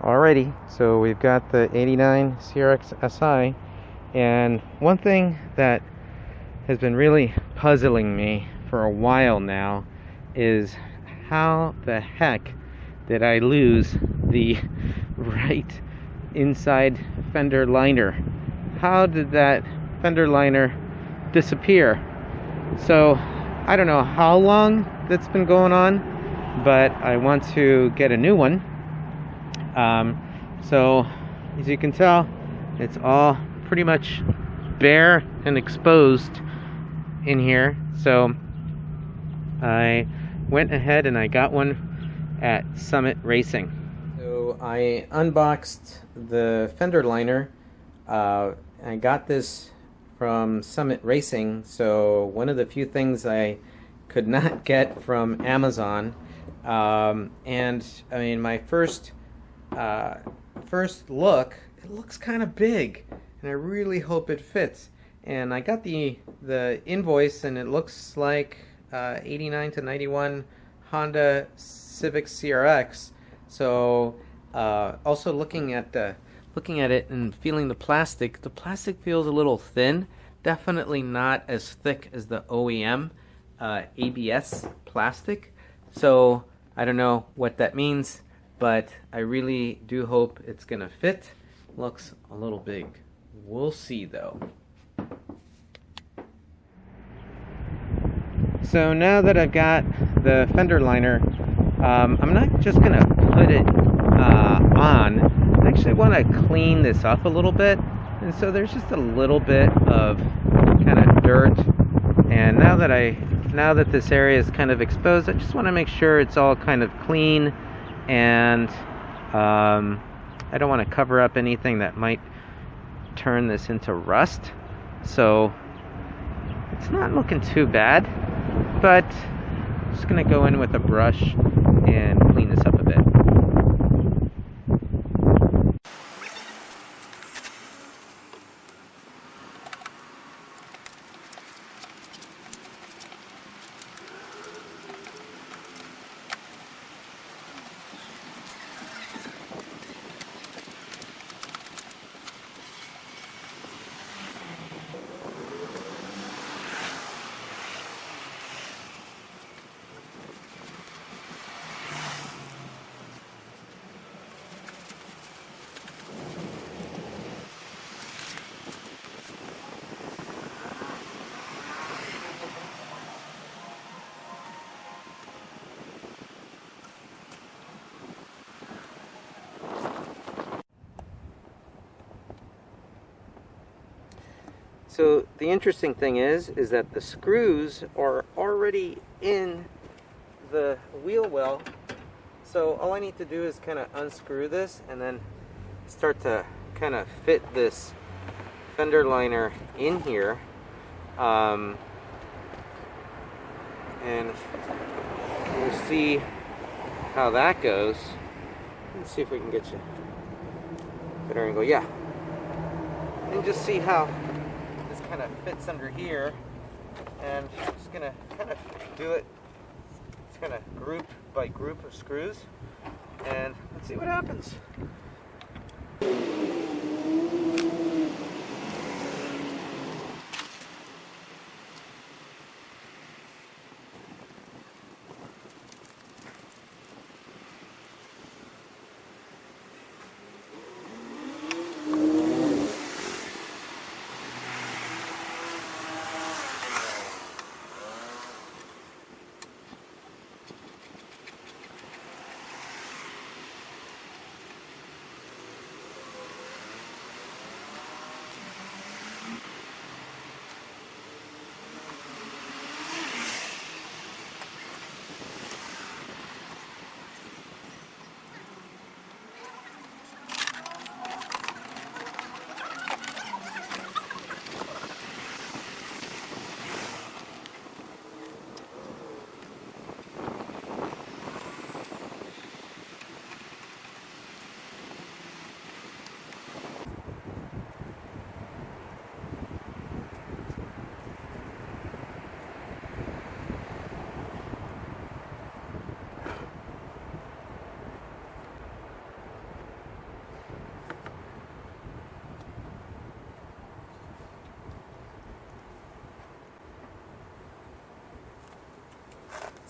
Alrighty, so we've got the 89 CRX SI, and one thing that has been really puzzling me for a while now is how the heck did I lose the right inside fender liner? How did that fender liner disappear? So I don't know how long that's been going on, but I want to get a new one. So as you can tell, it's all pretty much bare and exposed in here. So I went ahead and I got one at Summit Racing. So I unboxed the fender liner. I got this from Summit Racing, so one of the few things I could not get from Amazon. And I mean, my first look, it looks kind of big, and I really hope it fits. And I got the invoice, and it looks like 89 to 91 Honda Civic CRX. So also looking at it and feeling the plastic feels a little thin. Definitely not as thick as the OEM ABS plastic. So I don't know what that means, but I really do hope it's gonna fit. Looks a little big. We'll see though. So now that I've got the fender liner, I'm not just gonna put it on. I actually want to clean this up a little bit, and so there's just a little bit of kind of dirt. And now that this area is kind of exposed, I just want to make sure it's all kind of clean, and I don't want to cover up anything that might turn this into rust. So it's not looking too bad, but I'm just going to go in with a brush and clean this up a bit. So the interesting thing is that the screws are already in the wheel well. So all I need to do is kind of unscrew this and then start to kind of fit this fender liner in here. And we'll see how that goes. Let's see if we can get you better angle. Yeah. And just see how kind of fits under here, and I'm just gonna kind of do it. It's kind of group by group of screws, and let's see what happens.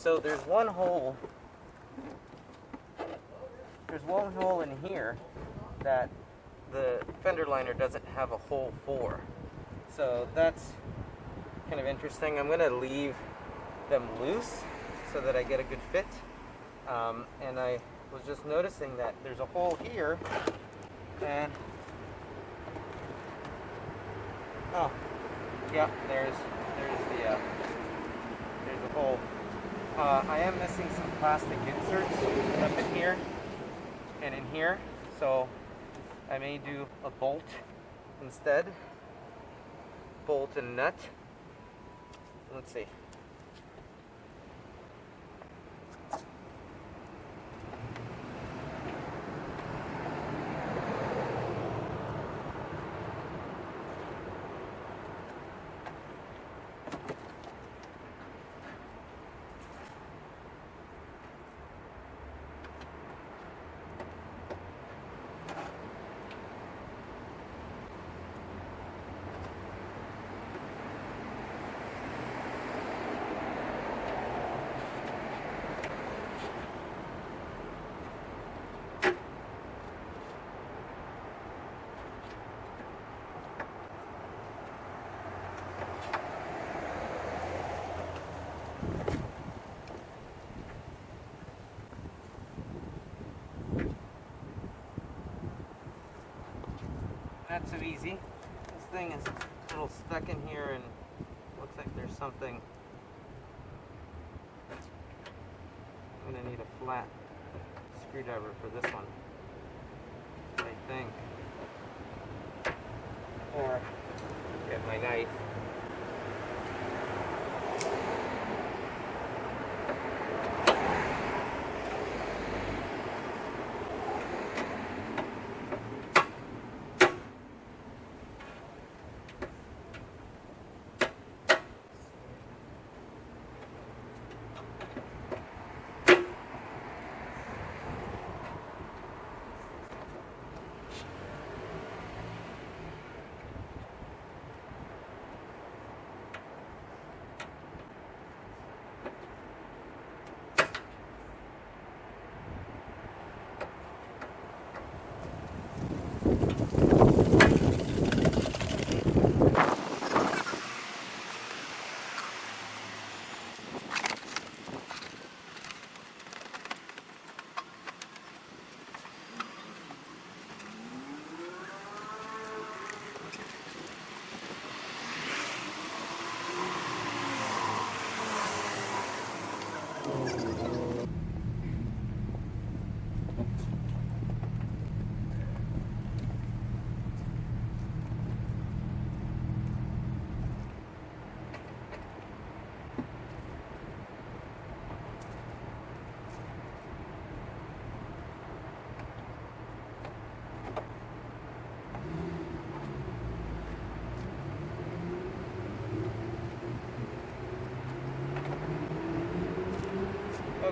So there's one hole in here that the fender liner doesn't have a hole for. So that's kind of interesting. I'm going to leave them loose so that I get a good fit. And I was just noticing that there's a hole here, and oh, yeah, there's a hole. I am missing some plastic inserts up in here and in here, so I may do a bolt instead. Bolt and nut. Let's see. Not so easy. This thing is a little stuck in here and looks like there's something. I'm going to need a flat screwdriver for this one, I think. Or get my knife.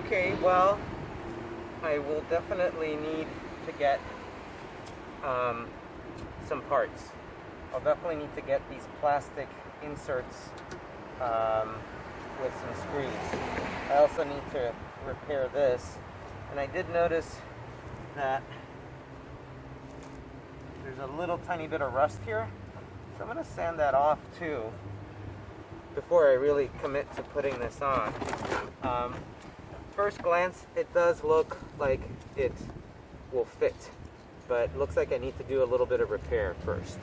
Okay, well, I will definitely need to get some parts. I'll definitely need to get these plastic inserts with some screws. I also need to repair this. And I did notice that there's a little tiny bit of rust here. So I'm going to sand that off too before I really commit to putting this on. First glance, it does look like it will fit, but it looks like I need to do a little bit of repair first.